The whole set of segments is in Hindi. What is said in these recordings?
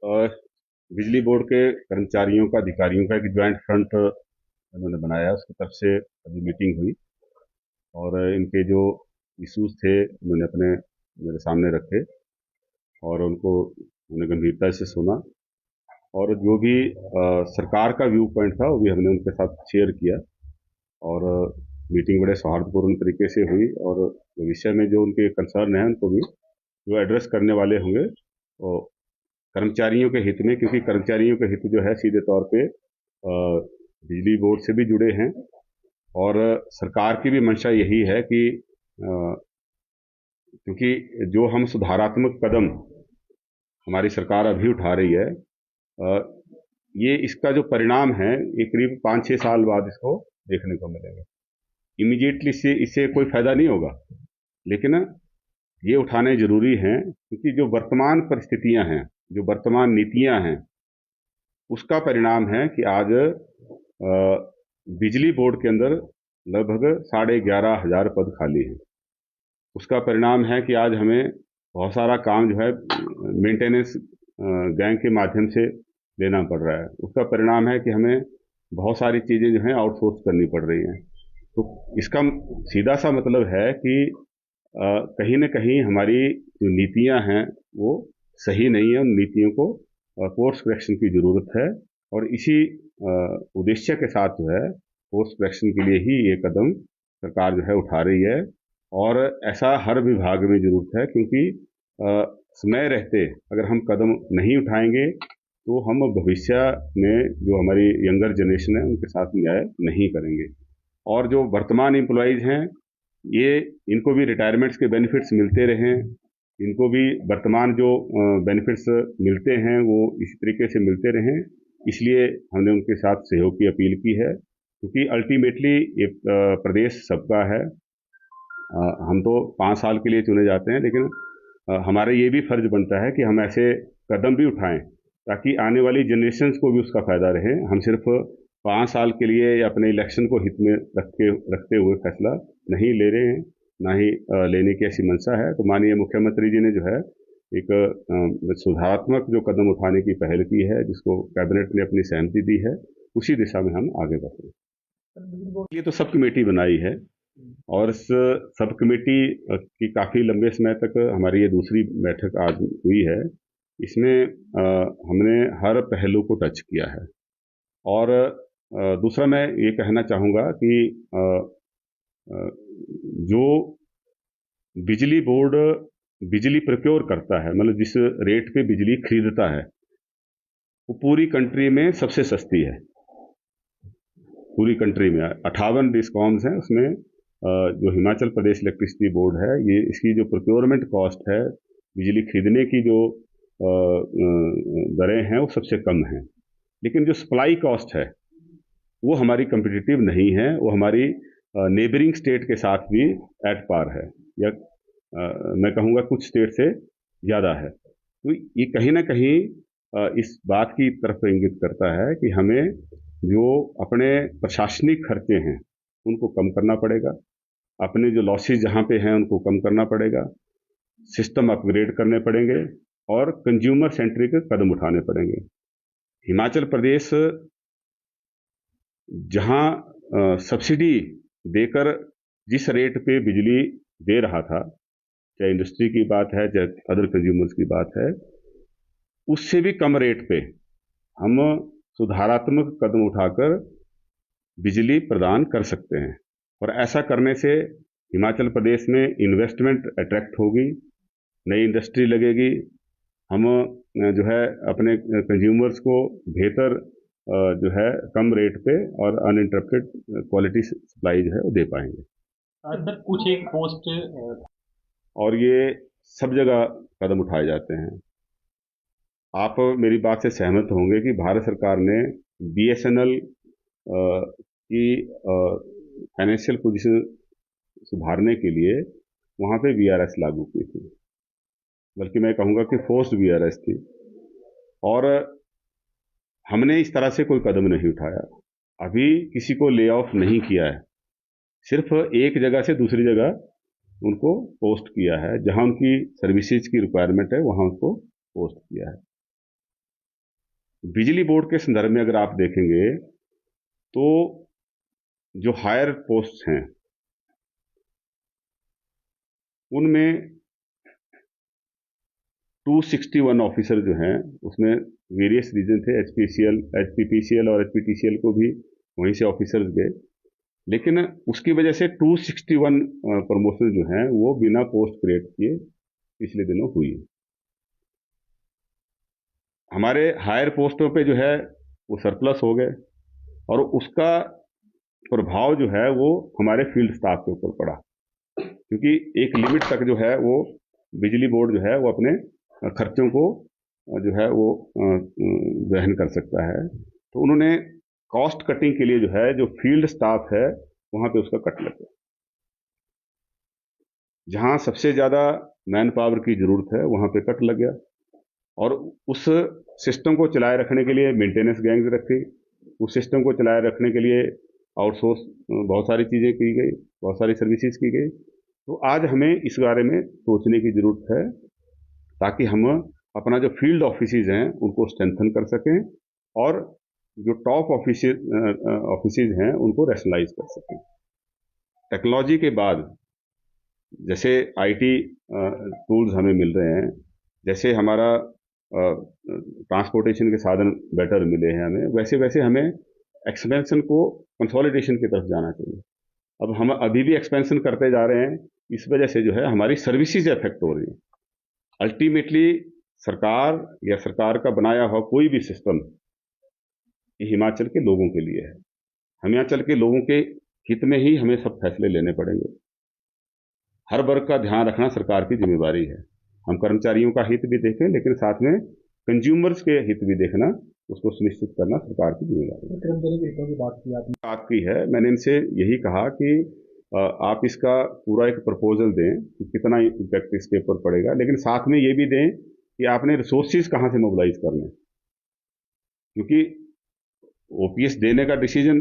और बिजली बोर्ड के कर्मचारियों का अधिकारियों का एक ज्वाइंट फ्रंट उन्होंने बनाया, उसकी तरफ से अभी मीटिंग हुई और इनके जो इश्यूज थे उन्होंने अपने मेरे सामने रखे और उनको उन्हें गंभीरता से सुना और जो भी सरकार का व्यू पॉइंट था वो भी हमने उनके साथ शेयर किया और मीटिंग बड़े सौहार्दपूर्ण तरीके से हुई और भविष्य में जो उनके कंसर्न है उनको भी जो एड्रेस करने वाले होंगे वो कर्मचारियों के हित में, क्योंकि कर्मचारियों के हित जो है सीधे तौर पे बिजली बोर्ड से भी जुड़े हैं और सरकार की भी मंशा यही है कि क्योंकि जो हम सुधारात्मक कदम हमारी सरकार अभी उठा रही है, ये इसका जो परिणाम है ये करीब 5-6 साल बाद इसको देखने को मिलेगा। इमीडिएटली से इससे कोई फायदा नहीं होगा, लेकिन ये उठाने जरूरी हैं क्योंकि जो वर्तमान परिस्थितियां हैं, जो वर्तमान नीतियां हैं, उसका परिणाम है कि आज बिजली बोर्ड के अंदर लगभग 11,500 पद खाली हैं। उसका परिणाम है कि आज हमें बहुत सारा काम जो है मेंटेनेंस गैंग के माध्यम से लेना पड़ रहा है। उसका परिणाम है कि हमें बहुत सारी चीज़ें जो हैं आउटसोर्स करनी पड़ रही हैं। तो इसका सीधा सा मतलब है कि कहीं न कहीं हमारी जो नीतियां हैं वो सही नहीं है। उन नीतियों को कोर्स करेक्शन की ज़रूरत है और इसी उद्देश्य के साथ जो है कोर्स करेक्शन के लिए ही ये कदम सरकार जो है उठा रही है और ऐसा हर विभाग में ज़रूरत है, क्योंकि समय रहते अगर हम कदम नहीं उठाएंगे तो हम भविष्य में जो हमारी यंगर जनरेशन है उनके साथ न्याय नहीं करेंगे। और जो वर्तमान एम्प्लॉयज़ हैं, ये इनको भी रिटायरमेंट्स के बेनिफिट्स मिलते रहें, इनको भी वर्तमान जो बेनिफिट्स मिलते हैं वो इसी तरीके से मिलते रहें, इसलिए हमने उनके साथ सहयोग की अपील की है। क्योंकि अल्टीमेटली ये प्रदेश सबका है। हम तो 5 साल के लिए चुने जाते हैं, लेकिन हमारा ये भी फर्ज बनता है कि हम ऐसे कदम भी उठाएं ताकि आने वाली जनरेशन्स को भी उसका फायदा रहे। हम सिर्फ 5 साल के लिए या अपने इलेक्शन को हित में रखते हुए फैसला नहीं ले रहे हैं, ना ही लेने की ऐसी मंशा है। तो माननीय मुख्यमंत्री जी ने जो है एक सुधारात्मक जो कदम उठाने की पहल की है, जिसको कैबिनेट ने अपनी सहमति दी है, उसी दिशा में हम आगे बढ़ रहे हैं। ये तो सब कमेटी बनाई है और इस सब कमेटी की काफ़ी लंबे समय तक हमारी ये दूसरी बैठक आज हुई है। इसमें हमने हर पहलू को टच किया है और दूसरा मैं ये कहना चाहूँगा कि जो बिजली बोर्ड बिजली प्रोक्योर करता है, मतलब जिस रेट पे बिजली खरीदता है, वो पूरी कंट्री में सबसे सस्ती है। पूरी कंट्री में 58 डिस्कॉम्स हैं, उसमें जो हिमाचल प्रदेश इलेक्ट्रिसिटी बोर्ड है, ये इसकी जो प्रोक्योरमेंट कॉस्ट है, बिजली खरीदने की जो दरें हैं वो सबसे कम हैं। लेकिन जो सप्लाई कॉस्ट है वो हमारी कम्पिटिटिव नहीं है, वो हमारी नेबरिंग स्टेट के साथ भी एट पार है, या मैं कहूँगा कुछ स्टेट से ज़्यादा है। तो ये कहीं ना कहीं इस बात की तरफ इंगित करता है कि हमें जो अपने प्रशासनिक खर्चे हैं उनको कम करना पड़ेगा, अपने जो लॉसेज जहाँ पे हैं उनको कम करना पड़ेगा, सिस्टम अपग्रेड करने पड़ेंगे और कंज्यूमर सेंट्रिक कदम उठाने पड़ेंगे। हिमाचल प्रदेश जहाँ सब्सिडी देकर जिस रेट पे बिजली दे रहा था, चाहे इंडस्ट्री की बात है चाहे अदर कंज्यूमर्स की बात है, उससे भी कम रेट पे हम सुधारात्मक कदम उठाकर बिजली प्रदान कर सकते हैं। और ऐसा करने से हिमाचल प्रदेश में इन्वेस्टमेंट अट्रैक्ट होगी, नई इंडस्ट्री लगेगी, हम जो है अपने कंज्यूमर्स को बेहतर जो है कम रेट पे और अनइंटरप्टेड क्वालिटी सप्लाई जो है वो दे पाएंगे। सर कुछ एक पोस्ट और ये सब जगह कदम उठाए जाते हैं। आप मेरी बात से सहमत होंगे कि भारत सरकार ने बीएसएनएल की फाइनेंशियल पोजीशन सुधारने के लिए वहाँ पे वीआरएस लागू की थी, बल्कि मैं कहूँगा कि फोर्स्ड वीआरएस थी, और हमने इस तरह से कोई कदम नहीं उठाया। अभी किसी को ले ऑफ नहीं किया है, सिर्फ एक जगह से दूसरी जगह उनको पोस्ट किया है, जहां उनकी सर्विसेज की रिक्वायरमेंट है वहां उनको पोस्ट किया है। बिजली बोर्ड के संदर्भ में अगर आप देखेंगे तो जो हायर पोस्ट हैं उनमें 261 ऑफिसर जो हैं उसमें वेरियस रीजन थे, एचपीपीसीएल और एचपीटीसीएल को भी वहीं से ऑफिसर्स गए, लेकिन उसकी वजह से 261 प्रमोशन जो हैं वो बिना पोस्ट क्रिएट किए पिछले दिनों हुई। हमारे हायर पोस्टों पे जो है वो सरप्लस हो गए और उसका प्रभाव जो है वो हमारे फील्ड स्टाफ के ऊपर पड़ा, क्योंकि एक लिमिट तक जो है वो बिजली बोर्ड जो है वो अपने खर्चों को जो है वो वहन कर सकता है। तो उन्होंने कॉस्ट कटिंग के लिए जो है जो फील्ड स्टाफ है वहां पे उसका कट लग गया। जहां सबसे ज्यादा मैन पावर की जरूरत है वहां पे कट लग गया और उस सिस्टम को चलाए रखने के लिए मेंटेनेंस गैंग्स रखी, उस सिस्टम को चलाए रखने के लिए आउटसोर्स बहुत सारी चीज़ें की गई, बहुत सारी सर्विसेज की गई। तो आज हमें इस बारे में सोचने की ज़रूरत है ताकि हम अपना जो फील्ड ऑफिसेज हैं उनको स्ट्रेंथन कर सकें और जो टॉप ऑफिसेज हैं उनको रैशनलाइज कर सकें। टेक्नोलॉजी के बाद जैसे आईटी टूल्स हमें मिल रहे हैं, जैसे हमारा ट्रांसपोर्टेशन के साधन बेटर मिले हैं हमें, वैसे वैसे हमें एक्सपेंशन को कंसोलिडेशन की तरफ जाना चाहिए। अब हम अभी भी एक्सपेंशन करते जा रहे हैं, इस वजह से जो है हमारी सर्विसेज इफेक्ट हो रही है। अल्टीमेटली सरकार या सरकार का बनाया हुआ कोई भी सिस्टम ये हिमाचल के लोगों के लिए है। हिमाचल के लोगों के हित में ही हमें सब फैसले लेने पड़ेंगे। हर वर्ग का ध्यान रखना सरकार की जिम्मेदारी है। हम कर्मचारियों का हित भी देखें, लेकिन साथ में कंज्यूमर्स के हित भी देखना, उसको सुनिश्चित करना सरकार की जिम्मेदारी है। कर्मचारी के हितों की बात की आपकी है, मैंने इनसे यही कहा कि आप इसका पूरा एक प्रपोजल दें कि कितना इम्पैक्ट इसके ऊपर पड़ेगा, लेकिन साथ में ये भी दें कि आपने रिसोर्सेज कहाँ से मोबिलाइज करने, क्योंकि ओपीएस देने का डिसीजन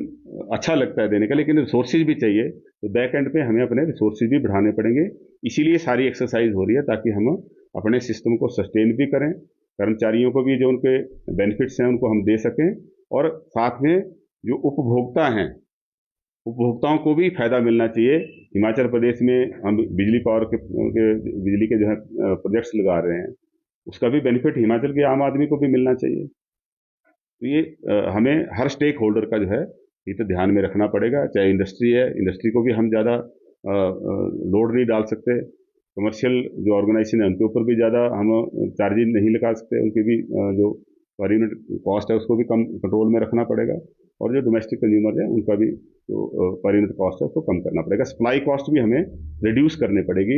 अच्छा लगता है देने का, लेकिन रिसोर्सेज भी चाहिए। तो बैक एंड पे हमें अपने रिसोर्सेज भी बढ़ाने पड़ेंगे। इसीलिए सारी एक्सरसाइज हो रही है ताकि हम अपने सिस्टम को सस्टेन भी करें, कर्मचारियों को भी जो उनके बेनिफिट्स हैं उनको हम दे सकें, और साथ में जो उपभोक्ता हैं उपभोक्ताओं को भी फायदा मिलना चाहिए। हिमाचल प्रदेश में हम बिजली पावर के बिजली के जो है प्रोजेक्ट्स लगा रहे हैं, उसका भी बेनिफिट हिमाचल के आम आदमी को भी मिलना चाहिए। तो ये हमें हर स्टेक होल्डर का जो है ये तो ध्यान में रखना पड़ेगा। चाहे इंडस्ट्री है, इंडस्ट्री को भी हम ज़्यादा लोड नहीं डाल सकते, कमर्शियल जो ऑर्गेनाइजेशन है उनके ऊपर भी ज़्यादा हम चार्जेज नहीं लगा सकते, उनकी भी जो पर यूनिट कॉस्ट है उसको भी कम कंट्रोल में रखना पड़ेगा, और जो डोमेस्टिक कंज्यूमर है उनका भी जो पर यूनिट कॉस्ट है उसको कम करना पड़ेगा। सप्लाई कॉस्ट भी हमें रिड्यूस करनी पड़ेगी।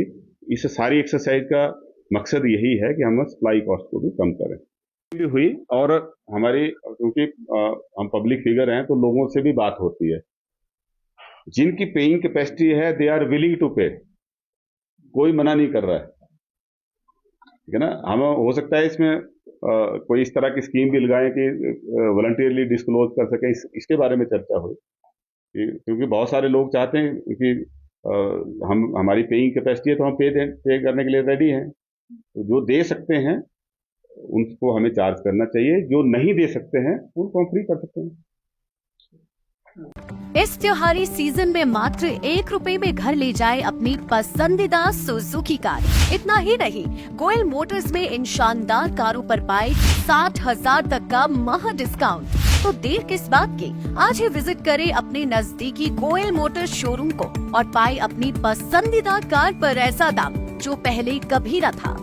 इस सारी एक्सरसाइज का मकसद यही है कि हम सप्लाई कॉस्ट को भी कम करें। भी हुई, और हमारी क्योंकि हम पब्लिक फिगर हैं तो लोगों से भी बात होती है, जिनकी पेइंग कैपेसिटी है दे आर विलिंग टू पे, कोई मना नहीं कर रहा है, ठीक है ना। हम हो सकता है इसमें कोई इस तरह की स्कीम भी लगाएं कि वॉलंटियरली डिस्क्लोज कर सकें, इसके बारे में चर्चा हुई, क्योंकि बहुत सारे लोग चाहते हैं कि हमारी पेइंग कैपेसिटी है तो हम पे करने के लिए रेडी हैं, तो जो दे सकते हैं उनको हमें चार्ज करना चाहिए, जो नहीं दे सकते हैं उनको हम फ्री कर सकते हैं। इस त्योहारी सीजन में मात्र 1 रुपए में घर ले जाए अपनी पसंदीदा सुजुकी कार। इतना ही नहीं, गोयल मोटर्स में इन शानदार कारों पर पाए 60,000 तक का महा डिस्काउंट। तो देर किस बात की, आज ही विजिट करें अपने नजदीकी गोयल मोटर्स शोरूम को और पाए अपनी पसंदीदा कार पर ऐसा दाम जो पहले कभी न था।